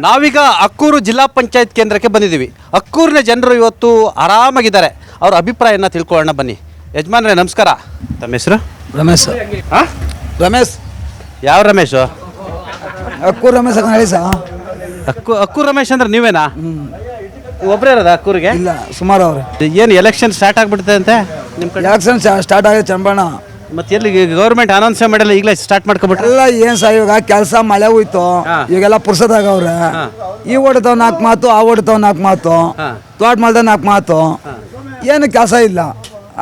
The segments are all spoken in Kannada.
ನಾವೀಗ ಅಕ್ಕೂರು ಜಿಲ್ಲಾ ಪಂಚಾಯತ್ ಕೇಂದ್ರಕ್ಕೆ ಬಂದಿದ್ದೀವಿ. ಅಕ್ಕೂರಿನ ಜನರು ಇವತ್ತು ಆರಾಮಾಗಿದ್ದಾರೆ. ಅವ್ರ ಅಭಿಪ್ರಾಯನ ತಿಳ್ಕೊಳ್ಳೋಣ ಬನ್ನಿ. ಯಜಮಾನ್ರೆ ನಮಸ್ಕಾರ. ತಮ್ಮ ಹೆಸರು? ರಮೇಶ್. ಹಾಂ, ರಮೇಶ್. ಯಾವ ರಮೇಶು? ಅಕ್ಕೂರು ರಮೇಶ್ ಹೇಳಿ ಸಾ. ಅಕ್ಕೂರು ರಮೇಶ್ ಅಂದ್ರೆ ನೀವೇನಾ? ಒಬ್ಬರೇ ಇರೋದ ಅಕ್ಕೂರಿಗೆ? ಇಲ್ಲ, ಸುಮಾರು ಅವ್ರೆ. ಏನು ಎಲೆಕ್ಷನ್ ಸ್ಟಾರ್ಟ್ ಆಗ್ಬಿಡುತ್ತೆ ಅಂತೆ ನಿಮ್ಮ ಕಡೆ? ಎಲೆಕ್ಷನ್ ಸ್ಟಾರ್ಟ್ ಆಗಿದೆ ಚಂಬಣ್ಣ. ಮತ್ತೆ ಎಲ್ಲಿ ಗೌರ್ಮೆಂಟ್ ಅನೌನ್ಸ್ ಮಾಡಿಲ್ಲ, ಈಗಲೇ ಸ್ಟಾರ್ಟ್ ಮಾಡ್ಕೊಬಿಟ್ರೆ ಎಲ್ಲ ಏನು ಸಾ, ಇವಾಗ ಕೆಲಸ ಮಳೆ ಹೋಯ್ತು, ಈಗೆಲ್ಲ ಪುರ್ಸದಾಗವ್ರೆ. ಈ ಓಡ್ತಾವ್ 4 ಮಾತು, ಆ ಓಡ್ತಾವ್ 4 ಮಾತು, ತೋಟ ಮಾಡ್ದ 4 ಮಾತು, ಏನು ಕೆಲಸ ಇಲ್ಲ.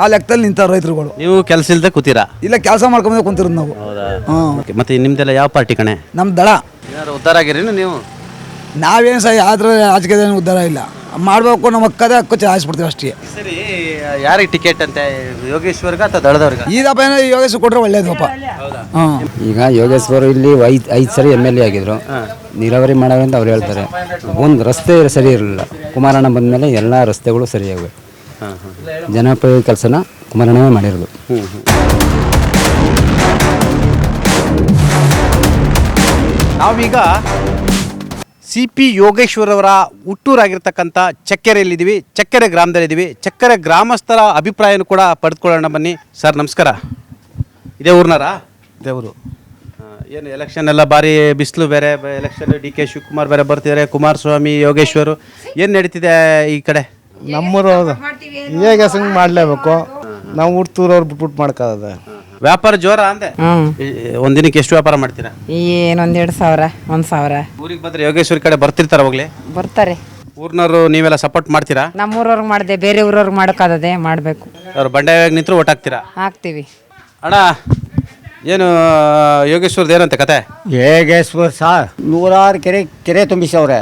ಆ ಲೆಕ್ಕದಲ್ಲಿ ನಿಂತಾರ ರೈತರುಗಳು. ನೀವು ಕೆಲಸ ಇಲ್ಲದೆ ಕೂತೀರಾ? ಇಲ್ಲ, ಕೆಲಸ ಮಾಡ್ಕೊಂಬಂದ್ರೆ ಕುಂತಿರೋದು ನಾವು. ಮತ್ತೆ ನಿಮ್ದೆಲ್ಲ ಯಾವ ಪಾರ್ಟಿ ಕಣೆ? ನಮ್ಮ ದಳ. ಯಾರು ಉದ್ಧಾರ ಆಗಿರಿ ನೀವು? ನಾವೇನು ಸಹ ಯಾವ್ದ್ರ ರಾಜಕೀಯದ ಉದ್ಧಾರ ಇಲ್ಲ. ಮಾಡಬೇಕು, ನಮ್ಮ ಅಕ್ಕದೇ ಹಕ್ಕು ಹಾಯಿಸ್ಬಿಡ್ತೀವಿ ಅಷ್ಟೇ. ಸರಿ, ಯಾರಿಗೆ ಟಿಕೆಟ್ ಅಂತೆ? ಯೋಗೇಶ್ವರ್ಗ ಅಥವಾ ದಳದವ್ರಿಗೆ? ಇದಪ್ಪ ಏನೋ ಯೋಗೇಶ್ ಕೊಟ್ರೆ ಒಳ್ಳೇದಪ್ಪ. ಹಾಂ, ಈಗ ಯೋಗೇಶ್ವರ್ ಇಲ್ಲಿ 5 ಸರಿ MLA ಆಗಿದ್ರು. ನೀರಾವರಿ ಮಾಡೋರು ಅಂತ ಅವ್ರು ಹೇಳ್ತಾರೆ. ಒಂದು ರಸ್ತೆ ಸರಿ ಇರಲಿಲ್ಲ. ಕುಮಾರಣ್ಣ ಬಂದಮೇಲೆ ಎಲ್ಲ ರಸ್ತೆಗಳು ಸರಿಯಾಗಿವೆ. ಜನಪ್ರಿಯ ಕೆಲಸನ ಕುಮಾರಣ್ಣವೇ ಮಾಡಿರೋದು. ನಾವೀಗ CP ಯೋಗೇಶ್ವರ್ ಅವರ ಹುಟ್ಟೂರಾಗಿರ್ತಕ್ಕಂಥ ಚಕ್ಕೆರೆಯಲ್ಲಿದ್ದೀವಿ. ಚಕ್ಕೆರೆ ಗ್ರಾಮದಲ್ಲಿದ್ದೀವಿ. ಚಕ್ಕೆರೆ ಗ್ರಾಮಸ್ಥರ ಅಭಿಪ್ರಾಯನೂ ಕೂಡ ಪಡೆದುಕೊಳ್ಳೋಣ ಬನ್ನಿ. ಸರ್ ನಮಸ್ಕಾರ. ಇದೇ ಊರ್ನಾರಾ? ದೇವರು. ಏನು ಎಲೆಕ್ಷನ್ ಎಲ್ಲ ಭಾರಿ ಬಿಸಿಲು, ಬೇರೆ ಎಲೆಕ್ಷನ್ DK ಶಿವಕುಮಾರ್ ಬೇರೆ ಬರ್ತಿದ್ದಾರೆ, ಕುಮಾರಸ್ವಾಮಿ, ಯೋಗೇಶ್ವರು, ಏನು ನಡೀತಿದೆ ಈ ಕಡೆ? ನಮ್ಮೂರು ಹೇಗೆ ಸಂಗ್ ಮಾಡಲೇಬೇಕು. ನಾವು ಹುಟ್ಟೂರವ್ರು ಬಿಟ್ಬಿಟ್ಟು ಮಾಡ್ಕೋದ. ವ್ಯಾಪಾರ ಜೋರ ಅಂದೆ? ಒಂದಿನಕ್ಕೆ ಎಷ್ಟು ವ್ಯಾಪಾರ ಮಾಡ್ತೀರಾ? ಏನೊಂದು 2,000 1,000. ಊರಿಗೆ ಬಂದ್ರೆ ಯೋಗೇಶ್ವರಿ ಕಡೆ ಬರ್ತಿರ್ತಾರ ಹೋಗ್ಲಿ? ಬರ್ತಾರೆ. ಊರ್ನವರು ನೀವೆಲ್ಲ ಸಪೋರ್ಟ್ ಮಾಡ್ತೀರಾ? ನಮ್ಮೂರವ್ರಿಗೆ ಮಾಡಿದೆ, ಬೇರೆ ಊರವ್ರಿಗೆ ಮಾಡೋಕ್ಕಾಗದೆ ಮಾಡಬೇಕು. ಅವ್ರು ಬಂಡಾಯವಾಗಿ ನಿಂತರು ಓಟ್ ಹಾಕ್ತೀರಾ? ಹಾಕ್ತೀವಿ. ಅಣ್ಣ, ಏನು ಯೋಗೇಶ್ವರ್ದು ಏನಂತೆ ಕತೆ? ಯೋಗೇಶ್ವರ್ ಸಾರ್ 100 ಕೆರೆ ತುಂಬಿಸವ್ರೆ.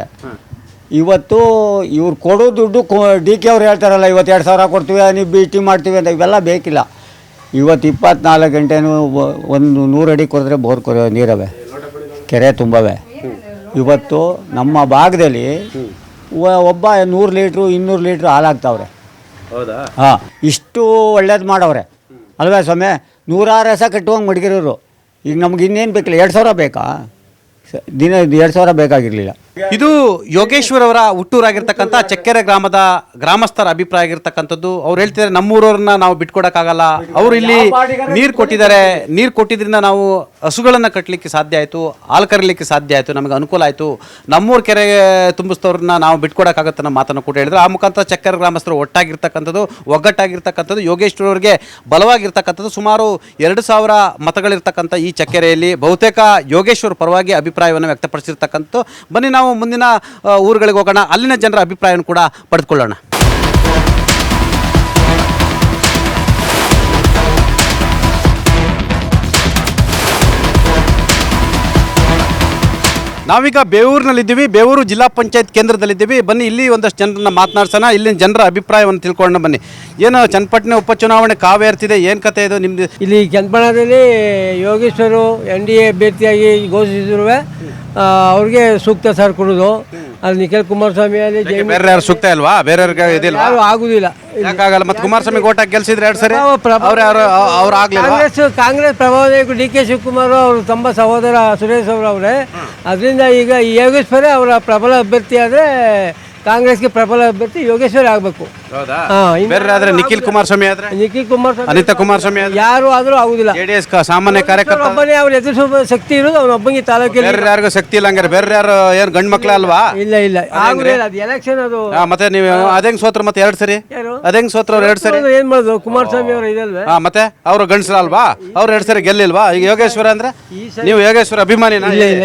ಇವತ್ತು ಇವ್ರು ಕೊಡೋ ದುಡ್ಡು DK ಅವ್ರು ಹೇಳ್ತಾರಲ್ಲ, ಇವತ್ತು 2,000 ಕೊಡ್ತೀವಿ, ನೀವು BT ಮಾಡ್ತೀವಿ ಅಂತ. ಇವೆಲ್ಲ ಬೇಕಿಲ್ಲ. ಇವತ್ತು 24 ಗಂಟೆನೂ ಒಂದು 100 ಅಡಿ ಕೊಡಿದ್ರೆ ಬೋರ್ ನೀರವೆ, ಕೆರೆ ತುಂಬವೆ. ಇವತ್ತು ನಮ್ಮ ಭಾಗದಲ್ಲಿ ಒಬ್ಬ 100 ಲೀಟ್ರು 200 ಲೀಟ್ರು ಹಾಲಾಗ್ತಾವ್ರೆ. ಹೌದಾ? ಹಾಂ, ಇಷ್ಟು ಒಳ್ಳೇದು ಮಾಡವ್ರೆ ಅಲ್ವೇ ಸ್ವಾಮಿ? 100 ರಸ ಕಟ್ಟುವಂಗೆ ಮಡಗಿರೋರು. ಈಗ ನಮ್ಗೆ ಇನ್ನೇನು ಬೇಕಿಲ್ಲ, 2,000 ಬೇಕಾ? ದಿನ 2,000 ಬೇಕಾಗಿರಲಿಲ್ಲ. ಇದು ಯೋಗೇಶ್ವರ್ ಅವರ ಹುಟ್ಟೂರಾಗಿರ್ತಕ್ಕಂಥ ಚಕ್ಕೆರೆ ಗ್ರಾಮದ ಗ್ರಾಮಸ್ಥರ ಅಭಿಪ್ರಾಯ ಆಗಿರ್ತಕ್ಕಂಥದ್ದು. ಅವ್ರು ಹೇಳ್ತಿದ್ದಾರೆ, ನಮ್ಮೂರವ್ರನ್ನ ನಾವು ಬಿಟ್ಕೊಡಕ್ಕಾಗಲ್ಲ. ಅವರು ಇಲ್ಲಿ ನೀರು ಕೊಟ್ಟಿದ್ದಾರೆ, ನೀರು ಕೊಟ್ಟಿದ್ರಿಂದ ನಾವು ಹಸುಗಳನ್ನು ಕಟ್ಟಲಿಕ್ಕೆ ಸಾಧ್ಯ ಆಯಿತು, ಹಾಲು ಕರೀಲಿಕ್ಕೆ ಸಾಧ್ಯ ಆಯಿತು, ನಮಗೆ ಅನುಕೂಲ ಆಯಿತು. ನಮ್ಮೂರು ಕೆರೆ ತುಂಬಿಸ್ತವ್ರನ್ನ ನಾವು ಬಿಟ್ಕೊಡಕ್ಕಾಗತ್ತೆ ಅನ್ನೋ ಮಾತನ್ನು ಕೂಡ ಹೇಳಿದ್ರು. ಆ ಮುಖಾಂತರ ಚಕ್ಕೆರೆ ಗ್ರಾಮಸ್ಥರು ಒಟ್ಟಾಗಿರ್ತಕ್ಕಂಥದ್ದು, ಒಗ್ಗಟ್ಟಾಗಿರ್ತಕ್ಕಂಥದ್ದು, ಯೋಗೇಶ್ವರ್ ಅವರಿಗೆ ಬಲವಾಗಿರ್ತಕ್ಕಂಥದ್ದು. ಸುಮಾರು 2,000 ಮತಗಳಿರ್ತಕ್ಕಂಥ ಈ ಚಕ್ಕೆರೆಯಲ್ಲಿ ಬಹುತೇಕ ಯೋಗೇಶ್ವರ್ ಪರವಾಗಿ ಅಭಿಪ್ರಾಯವನ್ನು ವ್ಯಕ್ತಪಡಿಸಿರ್ತಕ್ಕಂಥ. ಬನ್ನಿ ನಾವು ಮುಂದಿನ ಊರುಗಳಿಗೆ ಹೋಗೋಣ, ಅಲ್ಲಿನ ಜನರ ಅಭಿಪ್ರಾಯವನ್ನು ಕೂಡ ಪಡೆದುಕೊಳ್ಳೋಣ. ನಾವೀಗ ಬೇವೂರಿನಲ್ಲಿದ್ದೀವಿ. ಬೇವೂರು ಜಿಲ್ಲಾ ಪಂಚಾಯತ್ ಕೇಂದ್ರದಲ್ಲಿದ್ದೀವಿ. ಬನ್ನಿ ಇಲ್ಲಿ ಒಂದಷ್ಟು ಜನರನ್ನ ಮಾತನಾಡ್ಸೋಣ, ಇಲ್ಲಿನ ಜನರ ಅಭಿಪ್ರಾಯವನ್ನು ತಿಳ್ಕೊಳ್ಳೋಣ ಬನ್ನಿ. ಏನು ಚನ್ನಪಟ್ಟಣ ಉಪಚುನಾವಣೆ ಕಾವೇರ್ತಿದೆ, ಏನು ಕತೆ ಇದು ನಿಮ್ದು? ಇಲ್ಲಿ ಚನ್ನಪಟ್ಟಣದಲ್ಲಿ ಯೋಗೇಶ್ವರು NDA ಅಭ್ಯರ್ಥಿಯಾಗಿ ಘೋಷಿಸಿದ್ರು. ಅವ್ರಿಗೆ ಸೂಕ್ತ ಸರ್ ಕೊಡೋದು. ಅಲ್ಲಿ ನಿಖಿಲ್ ಕುಮಾರಸ್ವಾಮಿ ಅಲ್ಲಿ ಬೇರೆ ಯಾರು ಸೂಕ್ತ ಇಲ್ವಾ? ಬೇರೆಯವ್ರಿಗೆ ಇದಿಲ್ಲ, ಯಾರು ಆಗುದಿಲ್ಲ. ಯಾಕಾಗಲ್ಲ? ಮತ್ತೆ ಕುಮಾರಸ್ವಾಮಿ ಗೋಟ ಗೆಲ್ಸಿದ್ರೆ 2 ಸರಿ ಅವ್ರು ಆಗ್ಲಿಲ್ಲ. ಕಾಂಗ್ರೆಸ್ ಪ್ರಭಾವ DK ಶಿವಕುಮಾರ್ ಅವರು ತಮ್ಮ ಸಹೋದರ ಸುರೇಶ್ ಅವರವ್ರೆ. ಅದರಿಂದ ಈಗ ಯೋಗೇಶ್ವರ ಅವರ ಪ್ರಬಲ ಅಭ್ಯರ್ಥಿ ಆದರೆ ಕಾಂಗ್ರೆಸ್ಗೆ ಪ್ರಬಲ ಅಭ್ಯರ್ಥಿ ಯೋಗೇಶ್ವರಿ ಆಗಬೇಕು. ಬೇರೆ ನಿಖಿಲ್ ಕುಮಾರಸ್ವಾಮಿ ಆದ್ರೆ, ನಿಖಿಲ್ ಕುಮಾರಸ್ವಾಮಿ, ಅನಿತಾ ಕುಮಾರಸ್ವಾಮಿ ಯಾರು ಆದ್ರೂ ಆಗುದಿಲ್ಲ. JDS ಸಾಮಾನ್ಯ ಕಾರ್ಯಕರ್ತ ಒಬ್ಬನೇ ಅವ್ರು ಎದುರಿಸುವ ಶಕ್ತಿ ಇರೋದು ಅವನೊಬ್ಬನಿಗೆ ತಾಲೂಕಿನಲ್ಲಿ. ಬೇರೆ ಯಾರಿಗೂ ಶಕ್ತಿ ಇಲ್ಲ ಹಂಗಾರೆ? ಬೇರೆ ಯಾರು ಏನು ಗಂಡು ಮಕ್ಳ ಅಲ್ವಾ? ಇಲ್ಲ ಇಲ್ಲ, ಆಗುದಿಲ್ಲ. ಅದು ಎಲೆಕ್ಷನ್ ಅದು. ಮತ್ತೆ ನೀವು ಅದೇಂಗ್ ಸೋತ್ರ ಮತ್ತೆ 2 ಸರಿ? ಅದೇಂಗ್ ಸೋತ್ರ 2 ಸರಿ? ಏನ್ ಮಾಡೋದು? ಕುಮಾರಸ್ವಾಮಿ ಅವರು ಇದಲ್ವೇ? ಮತ್ತೆ ಅವರು ಗಂಡಸರ ಅಲ್ವಾ? ಅವ್ರು 2 ಸರಿ ಗೆಲ್ಲಿಲ್ವಾ? ಈಗ ಯೋಗೇಶ್ವರ ಅಂದ್ರೆ ನೀವು ಯೋಗೇಶ್ವರ ಅಭಿಮಾನಿನ? ಇಲ್ಲ ಇಲ್ಲ,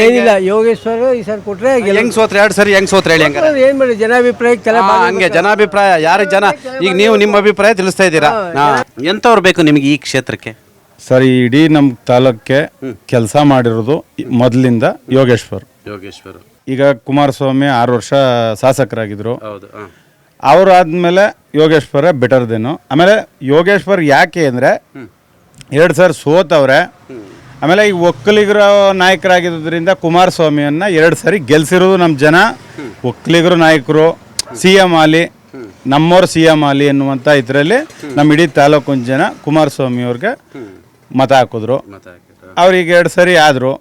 ಏನಿಲ್ಲ. ಯೋಗೇಶ್ವರ ಈ ಸರ್ ಕೊಟ್ರೆ ಹೆಂಗ್ ಸೋತ್ರ 2 ಸರಿ? ಹೆಂಗ್ ಸೋತ್ರ ಹೇಳಿ? ಹಂಗಾರೆ ಏನ್ ಮಾಡಿ, ಜನಾಭಿಪ್ರಾಯಕ್ಕೆ ಹಂಗೆ ಜನಾಭಿಪ್ರಾಯ ಯಾರಿಗೆ ಜನ ಈಗ ನೀವು ನಿಮ್ಮ ಅಭಿಪ್ರಾಯ ತಿಳಿಸ್ತಾ ಇದ್ದೀರಾ. ಎಂತವ್ರು ಬೇಕು ನಿಮಗೆ ಈ ಕ್ಷೇತ್ರಕ್ಕೆ? ಸರ್, ಇಡೀ ನಮ್ಮ ತಾಲೂಕ್ಕೆ ಕೆಲಸ ಮಾಡಿರೋದು ಮೊದಲಿಂದ ಯೋಗೇಶ್ವರ್. ಈಗ ಕುಮಾರಸ್ವಾಮಿ 6 ವರ್ಷ ಶಾಸಕರಾಗಿದ್ರು. ಅವರಾದ್ಮೇಲೆ ಯೋಗೇಶ್ವರ ಬೆಟರ್ದೇನು. ಆಮೇಲೆ ಯೋಗೇಶ್ವರ್ ಯಾಕೆ ಅಂದರೆ 2 ಸರಿ ಸೋತವ್ರೆ. ಆಮೇಲೆ ಈಗ ಒಕ್ಕಲಿಗರ ನಾಯಕರಾಗಿದ್ದರಿಂದ ಕುಮಾರಸ್ವಾಮಿಯನ್ನ 2 ಸರಿ ಗೆಲ್ಸಿರೋದು ನಮ್ಮ ಜನ. ಒಕ್ಕಲಿಗರು ನಾಯಕರು CM ಆಲಿ, ನಮ್ಮವ್ರು CM ಆಲಿ ಎನ್ನುವಂಥ ಇದರಲ್ಲಿ ನಮ್ಮ ಇಡೀ ತಾಲೂಕಿನ ಜನ ಕುಮಾರಸ್ವಾಮಿ ಅವ್ರಿಗೆ ಮತ ಹಾಕಿದ್ರು. ಅವ್ರಿಗೆ 2 ಸರಿ ಆದರು.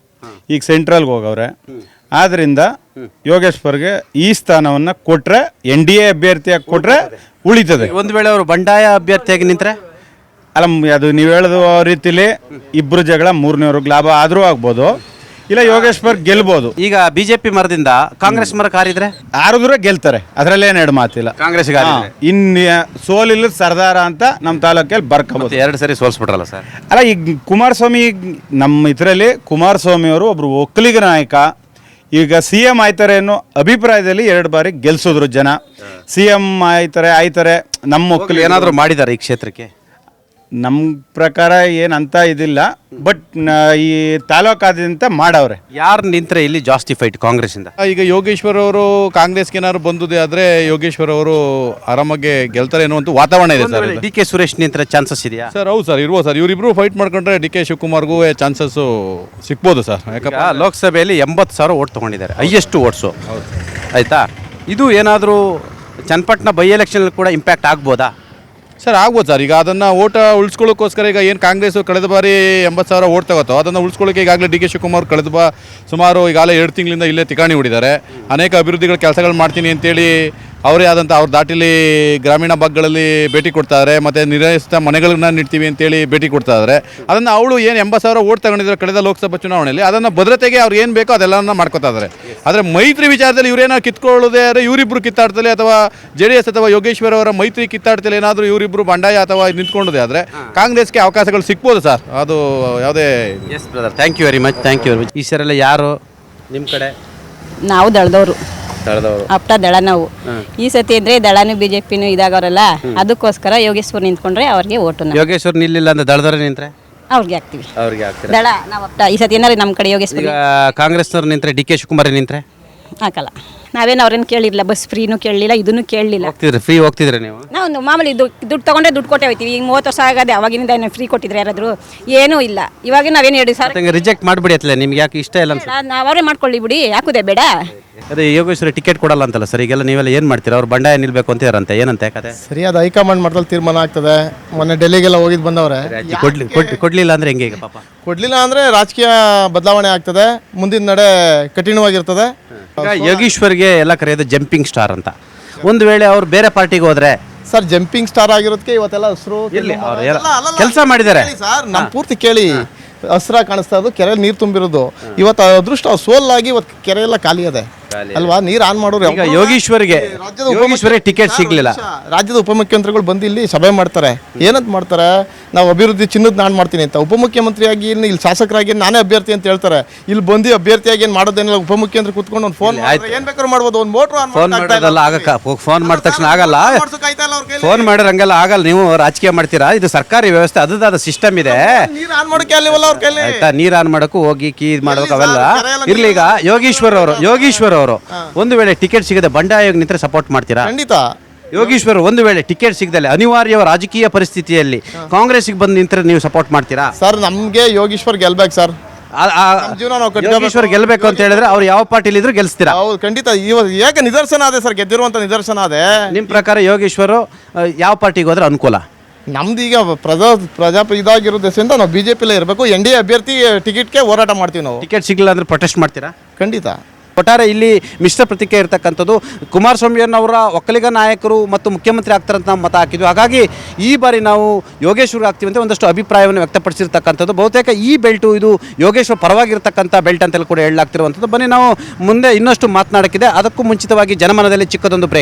ಈಗ ಸೆಂಟ್ರಲ್ಗೆ ಹೋಗವ್ರೆ. ಆದ್ರಿಂದ ಯೋಗೇಶ್ವರ್ಗೆ ಈ ಸ್ಥಾನವನ್ನ ಕೊಟ್ರೆ NDA ಅಭ್ಯರ್ಥಿಯಾಗಿ ಕೊಟ್ರೆ ಉಳಿತದೆ. ಒಂದು ವೇಳೆ ಅವರು ಬಂಡಾಯ ಅಭ್ಯರ್ಥಿಯಾಗಿ ನಿಂತ್ರೆ ಅಲ್ಲ ಅದು ನೀವು ಹೇಳಿದ ರೀತಿಲಿ ಇಬ್ರು ಜಗಳ ಮೂರನೇವ್ರಿಗೆ ಲಾಭ ಆದರೂ ಆಗ್ಬೋದು, ಇಲ್ಲ ಯೋಗೇಶ್ವರ್ ಗೆಲ್ಬೋದು. ಈಗ ಬಿಜೆಪಿ ಮರದಿಂದ ಕಾಂಗ್ರೆಸ್ ಮರ ಕಾರಿದ್ರೆ ಆರಿದ್ರೆ ಗೆಲ್ತಾರೆ, ಅದರಲ್ಲೇನು ಎರಡು ಮಾತಿಲ್ಲ. ಕಾಂಗ್ರೆಸ್ ಇನ್ನು ಸೋಲಿಲ್ಲ ಸರ್ದಾರ ಅಂತ ನಮ್ಮ ತಾಲೂಕಲ್ಲಿ ಬರ್ಕೋಬೋದು. 2 ಸರಿ ಸೋಲ್ಸ್ಬಿಟ್ರಲ್ಲ ಸರ್. ಅಲ್ಲ ಈಗ ಕುಮಾರಸ್ವಾಮಿ ನಮ್ಮ ಇದರಲ್ಲಿ ಕುಮಾರಸ್ವಾಮಿ ಅವರು ಒಬ್ರು ಒಕ್ಕಲಿಗ ನಾಯಕ, ಈಗ CM ಆಯ್ತಾರೆ ಅನ್ನೋ ಅಭಿಪ್ರಾಯದಲ್ಲಿ 2 ಬಾರಿ ಗೆಲ್ಸಿದ್ರು ಜನ. CM ಆಯ್ತಾರೆ ನಮ್ಮ ಒಕ್ಕಲಿಗ ಏನಾದರೂ ಮಾಡಿದ್ದಾರೆ ಈ ಕ್ಷೇತ್ರಕ್ಕೆ? ನಮ್ಮ ಪ್ರಕಾರ ಏನಂತ ಇದಿಲ್ಲ, ಬಟ್ ಈ ತಾಲೂಕಾದ್ಯಂತ ಮಾಡವ್ರೆ. ಯಾರು ನಿಂತ್ರೆ ಇಲ್ಲಿ ಜಾಸ್ತಿ ಫೈಟ್ ಕಾಂಗ್ರೆಸ್ ಇಂದ? ಈಗ ಯೋಗೇಶ್ವರ್ ಅವರು ಕಾಂಗ್ರೆಸ್ಗೆ ಏನಾದ್ರು ಬಂದಿದೆ ಆದರೆ ಯೋಗೇಶ್ವರ್ ಅವರು ಆರಾಮಾಗಿ ಗೆಲ್ತಾರೆ ಅನ್ನುವಂಥ ವಾತಾವರಣ ಇದೆ ಸರ್. DK ಸುರೇಶ್ ನಿಂತ್ರೆ ಚಾನ್ಸಸ್ ಇದೆಯಾ ಸರ್ ಹೌದು ಸರ್, ಇರ್ಬೋದು ಸರ್. ಇವರಿಬ್ರು ಫೈಟ್ ಮಾಡ್ಕೊಂಡ್ರೆ DK ಶಿವಕುಮಾರ್ಗೂ ಚಾನ್ಸಸ್ಸು ಸಿಗ್ಬೋದು ಸರ್. ಯಾಕಂದ್ರೆ ಲೋಕಸಭೆಯಲ್ಲಿ 80,000 ಓಟ್ ತೊಗೊಂಡಿದ್ದಾರೆ, ಹೈಯೆಸ್ಟ್ ಓಟ್ಸು. ಆಯಿತಾ, ಇದು ಏನಾದರೂ ಚನ್ನಪಟ್ಟಣ ಬೈ ಎಲೆಕ್ಷನ್ ಕೂಡ ಇಂಪ್ಯಾಕ್ಟ್ ಆಗ್ಬೋದಾ? ಸರ್ ಆಗ್ಬೋದು ಸರ್. ಈಗ ಅದನ್ನು ಓಟ ಉಳಿಸ್ಕೊಳ್ಳೋಕ್ಕೋಸ್ಕರ ಈಗ ಏನು ಕಾಂಗ್ರೆಸ್ ಕಳೆದ ಬಾರಿ 80,000 ಓಟ್ ತಗೋತೋ ಅದನ್ನು ಉಳಿಸ್ಕೊಳ್ಳೋಕೆ ಈಗಾಗಲೇ DK ಶಿವಕುಮಾರ್ ಸುಮಾರು ಈಗಾಗಲೇ 2 ತಿಂಗಳಿಂದ ಇಲ್ಲೇ ತಿಕಾಣಿ ಹೊಡಿದ್ದಾರೆ. ಅನೇಕ ಅಭಿವೃದ್ಧಿಗಳ ಕೆಲಸಗಳು ಮಾಡ್ತೀನಿ ಅಂತೇಳಿ ಅವರೇ ಆದಂಥ ಅವ್ರ ದಾಟಿಲಿ ಗ್ರಾಮೀಣ ಭಾಗಗಳಲ್ಲಿ ಭೇಟಿ ಕೊಡ್ತಾಯಿದ್ದಾರೆ, ಮತ್ತು ನಿರ್ವಹಿಸಿದ ಮನೆಗಳನ್ನ ನೀಡ್ತೀವಿ ಅಂತೇಳಿ ಭೇಟಿ ಕೊಡ್ತಾ ಇದ್ದಾರೆ. ಅದನ್ನು ಅವಳು ಏನು 80,000 ಓಟ್ ತಗೊಂಡಿದ್ದಾರೆ ಕಳೆದ ಲೋಕಸಭಾ ಚುನಾವಣೆಯಲ್ಲಿ, ಅದನ್ನು ಭದ್ರತೆಗೆ ಅವ್ರು ಏನು ಬೇಕೋ ಅದೆಲ್ಲನ ಮಾಡ್ಕೊತಾ ಇದ್ದಾರೆ. ಆದರೆ ಮೈತ್ರಿ ವಿಚಾರದಲ್ಲಿ ಇವರೇನಾದ್ರು ಕಿತ್ಕೊಳ್ಳೋದೇ ಆದರೆ ಇವರಿಬ್ಬರು ಕಿತ್ತಾಡ್ತಲೇ ಅಥವಾ JDS ಅಥವಾ ಯೋಗೇಶ್ವರ್ ಅವರ ಮೈತ್ರಿ ಕಿತ್ತಾಡ್ತಲೇ ಏನಾದರೂ ಇವರಿಬ್ಬರು ಬಂಡಾಯ ಅಥವಾ ನಿಂತ್ಕೊಳ್ಳೋದೇ ಆದರೆ ಕಾಂಗ್ರೆಸ್ಗೆ ಅವಕಾಶಗಳು ಸಿಗ್ಬೋದು ಸರ್. ಅದು ಯಾವುದೇ yes brother, thank you very much, thank you very much. ಈ ಸರೆಲ್ಲ ಯಾರು ನಿಮ್ಮ ಕಡೆ? ನಾವು ದಳದವರು, ತಳೆದವರು ಅಪ್ಟ ದಳ ನಾವು. ಈ ಸತಿ ಅಂದ್ರೆ ದಳನು BJPನೂ ಇದಾಗವ್ರಲ್ಲ, ಅದಕ್ಕೋಸ್ಕರ ಯೋಗೇಶ್ವರ್ ನಿಂತ್ಕೊಂಡ್ರೆ ಅವ್ರಿಗೆ ಓಟು ಯೋಗೇಶ್ವರ್ ನಿಲ್ಲಿಲ್ಲ ಅಂದ್ರೆ ದಳದವ್ರೆ ನಿಂತ್ರೆ ಅವ್ರಿಗೆ ಹಾಕ್ತಿವಿ. ಅವ್ರಿಗೆ ಹಾಕ್ತೀರಾ? ದಳ ನಾವು ಅಪ್ಟ ಈ ಸತಿ ಏನಾರು ನಮ್ಮ ಕಡೆ ಯೋಗೇಶ್ವರ್ ಈಗ ಕಾಂಗ್ರೆಸ್ನವ್ರು ನಿಂತ್ರೆ DK ಶಿವಕುಮಾರ್ ನಿಂತ್ರೆ ಹಾಕಲ್ಲ. ನಾವೇನು ಅವ್ರೇನು ಕೇಳಿರಲಿಲ್ಲ, ಬಸ್ ಫ್ರೀನೂ ಕೇಳಲಿಲ್ಲ, ಇದನ್ನು ಕೇಳಲಿಲ್ಲ. ಹೋಗ್ತಿದ್ರೆ ಫ್ರೀ ಹೋಗ್ತಿದ್ರೆ ನೀವು? ನಾವು ಮಾಮೂಲಿ ದುಡ್ಡು ತೊಗೊಂಡ್ರೆ ದುಡ್ಡು ಕೊಟ್ಟೆ ಹೋಗ್ತೀವಿ. ಈಗ 30 ವರ್ಷ ಆಗದೆ ಅವಾಗಿನಿಂದ ಏನು ಫ್ರೀ ಕೊಟ್ಟಿದ್ರೆ ಯಾರಾದರೂ? ಏನೂ ಇಲ್ಲ. ಇವಾಗ ನಾವೇನು ಹೇಳಿ ಸರ್ ರಿಜೆಕ್ಟ್ ಮಾಡಿಬಿಡಿ ಅತ್ಲೆ, ನಿಮ್ಗೆ ಯಾಕೆ ಇಷ್ಟ ಇಲ್ಲ ಅನ್ಸುತ್ತೆ? ನಾವು ಅವರೇ ಮಾಡ್ಕೊಳ್ಳಿ ಬಿಡಿ, ಯಾಕುದೇ ಬೇಡ. ಅದೇ ಯೋಗೇಶ್ವರ ಟಿಕೆಟ್ ಕೊಡಲ್ಲ ಅಂತಲ್ಲ ಸರ್, ಈಗೆಲ್ಲ ನೀವೆಲ್ಲ ಏನು ಮಾಡ್ತೀರಾ? ಅವ್ರು ಬಂಡಾಯ ನಿಲ್ಬೇಕು ಅಂತಿದಾರಂತೆ, ಏನಂತೆ ಕತೆ? ಸರಿಯಾದ ಹೈಕಮಾಂಡ್ ಮಾಡ್ದಲ್ಲಿ ತೀರ್ಮಾನ ಆಗ್ತದೆ. ಮೊನ್ನೆ ಡೆಲ್ಲಿಗೆಲ್ಲ ಹೋಗಿದ್ದು ಬಂದವ್ರೆ. ಕೊಡ್ಲಿಲ್ಲ ಅಂದ್ರೆ ಹೆಂಗೆ ಈಗ ಪಾಪ? ಕೊಡ್ಲಿಲ್ಲ ಅಂದ್ರೆ ರಾಜಕೀಯ ಬದಲಾವಣೆ ಆಗ್ತದೆ, ಮುಂದಿನ ನಡೆ ಕಠಿಣವಾಗಿರ್ತದೆ. ಈಗ ಯೋಗೇಶ್ವರ್ಗೆ ಎಲ್ಲ ಕರೆಯೋದು ಜಂಪಿಂಗ್ ಸ್ಟಾರ್ ಅಂತ. ಒಂದು ವೇಳೆ ಅವ್ರು ಬೇರೆ ಪಾರ್ಟಿಗೆ ಹೋದ್ರೆ ಸರ್, ಜಂಪಿಂಗ್ ಸ್ಟಾರ್ ಆಗಿರೋದಕ್ಕೆ ಇವತ್ತೆಲ್ಲ ಹೆಸರು ಕೆಲಸ ಮಾಡಿದ್ದಾರೆ ಸರ್. ನಮ್ಮ ಪೂರ್ತಿ ಕೇಳಿ, ಹಸ್ರ ಕಾಣಿಸ್ತಾ ಇರೋದು, ಕೆರೆ ನೀರು ತುಂಬಿರೋದು. ಇವತ್ತು ಅದೃಷ್ಟ ಸೋಲಾಗಿ ಇವತ್ತು ಕೆರೆ ಎಲ್ಲ ಖಾಲಿ ಇದೆ ಅಲ್ವಾ? ನೀರು ಆನ್ ಮಾಡೋರು ಈಗ ಯೋಗೇಶ್ವರಿಗೆ ಟಿಕೆಟ್ ಸಿಗ್ಲಿಲ್ಲ. ರಾಜ್ಯದ ಉಪಮುಖ್ಯಮಂತ್ರಿಗಳು ಬಂದು ಇಲ್ಲಿ ಸಭೆ ಮಾಡ್ತಾರೆ. ಏನಂತ ಮಾಡ್ತಾರೆ? ನಾವು ಅಭಿವೃದ್ಧಿ ಚಿನ್ನದ ನಾಡು ಮಾಡ್ತೀನಿ ಅಂತ. ಉಪಮುಖ್ಯಮಂತ್ರಿಯಾಗಿ ಇಲ್ಲಿ ಶಾಸಕರಾಗಿ ನಾನೇ ಅಭ್ಯರ್ಥಿ ಅಂತ ಹೇಳ್ತಾರೆ. ಇಲ್ಲಿ ಬಂದು ಅಭ್ಯರ್ಥಿಯಾಗಿ ಏನು ಮಾಡೋದೇನಿಲ್ಲ. ಉಪಮುಖ್ಯಮಂತ್ರಿ ಕುತ್ಕೊಂಡು ಒಂದು ಫೋನ್ ಏನ್ ಬೇಕಾದ್ರೂ ಮಾಡ್ಬೋದು. ಒಂದು ಮೋಟ್ರು ಫೋನ್ ಮಾಡಿದ ತಕ್ಷಣ ಆಗಲ್ಲ. ಫೋನ್ ಮಾಡಿದ್ರೆ ಹಂಗೆಲ್ಲ ಆಗಲ್ಲ. ನೀವು ರಾಜಕೀಯ ಮಾಡ್ತೀರಾ? ಇದು ಸರ್ಕಾರಿ ವ್ಯವಸ್ಥೆ, ಅದಾದ ಸಿಸ್ಟಮ್ ಇದೆ. ನೀರು ಆನ್ ಮಾಡೋಕೆ ಅಲ್ಲಿವಲ್ಲ ಅವ್ರ ಕೈಲಿ. ಆಯ್ತಾ, ನೀರು ಆನ್ ಮಾಡಕ್ಕೂ ಹೋಗಿ ಕೀ ಮಾಡ್ಬೇಕು, ಅವೆಲ್ಲ ಇರ್ಲಿ. ಈಗ ಯೋಗೇಶ್ವರ್ ಅವರು ಒಂದು ವೇಳೆ ಟಿಕೆಟ್ ಸಿಗದೆ ಬಂಡಾಯ ನಿಂತ್ರೆ ಸಪೋರ್ಟ್ ಮಾಡ್ತೀರಾ? ಖಂಡಿತ. ಯೋಗೇಶ್ವರ್ ಒಂದು ವೇಳೆ ಟಿಕೆಟ್ ಸಿಗದಲ್ಲ ಅನಿವಾರ್ಯ ರಾಜಕೀಯ ಪರಿಸ್ಥಿತಿಯಲ್ಲಿ ಕಾಂಗ್ರೆಸ್ಗೆ ಬಂದು ನಿಂತ್ರೆ ನೀವು ಸಪೋರ್ಟ್ ಮಾಡ್ತೀರಾ? ಸರ್, ನಮ್ಗೆ ಯೋಗೇಶ್ವರ್ ಗೆಲ್ಬೇಕು ಸರ್. ಯೋಗೇಶ್ವರ್ ಗೆಲ್ಬೇಕು ಅಂತ ಹೇಳಿದ್ರೆ ಅವ್ರು ಯಾವ ಪಾರ್ಟಿಲಿ ಇದ್ರು ಗೆಲ್ಸ್ತೀರಾ? ಹೌದು, ಖಂಡಿತ. ಏಕ ನಿದರ್ಶನ ಅದೇ ಸರ್, ಗೆದ್ದಿರುವಂತ ನಿದರ್ಶನ ಅದೇ. ನಿಮ್ ಪ್ರಕಾರ ಯೋಗೇಶ್ವರ್ ಯಾವ ಪಾರ್ಟಿಗೆ ಹೋದ್ರೆ ಅನುಕೂಲ? ನಮ್ದು ಈಗ ಇದಾಗಿರೋ ದೇಶದಿಂದ ನಾವು BJP ಇರಬೇಕು. NDA ಅಭ್ಯರ್ಥಿ ಟಿಕೆಟ್ಗೆ ಹೋರಾಟ ಮಾಡ್ತೀವಿ ನಾವು. ಟಿಕೆಟ್ ಸಿಗಲಿಲ್ಲ ಅಂದ್ರೆ ಪ್ರೊಟೆಸ್ಟ್ ಮಾಡ್ತೀರಾ? ಖಂಡಿತ. ಒಟ್ಟಾರೆ ಇಲ್ಲಿ ಮಿಶ್ರ ಪ್ರತಿಕ್ರಿಯೆ ಇರತಕ್ಕಂಥದ್ದು. ಕುಮಾರಸ್ವಾಮಿಯನ್ನವರ ಒಕ್ಕಲಿಗ ನಾಯಕರು ಮತ್ತು ಮುಖ್ಯಮಂತ್ರಿ ಆಗ್ತಾರಂತ ಮತ ಹಾಕಿದ್ವಿ. ಹಾಗಾಗಿ ಈ ಬಾರಿ ನಾವು ಯೋಗೇಶ್ವರ್ ಆಗ್ತೀವಿ ಅಂತ ಒಂದಷ್ಟು ಅಭಿಪ್ರಾಯವನ್ನು ವ್ಯಕ್ತಪಡಿಸಿರ್ತಕ್ಕಂಥದ್ದು. ಬಹುತೇಕ ಈ ಬೆಲ್ಟು ಇದು ಯೋಗೇಶ್ವರ್ ಪರವಾಗಿರ್ತಕ್ಕಂಥ ಬೆಲ್ಟ್ ಅಂತಲೂ ಕೂಡ ಹೇಳಲಾಗ್ತಿರುವಂಥದ್ದು. ಬನ್ನಿ ನಾವು ಮುಂದೆ ಇನ್ನಷ್ಟು ಮಾತನಾಡೋಕ್ಕಿದೆ. ಅದಕ್ಕೂ ಮುಂಚಿತವಾಗಿ ಜನಮನದಲ್ಲಿ ಚಿಕ್ಕದೊಂದು ಬ್ರೇಕ್.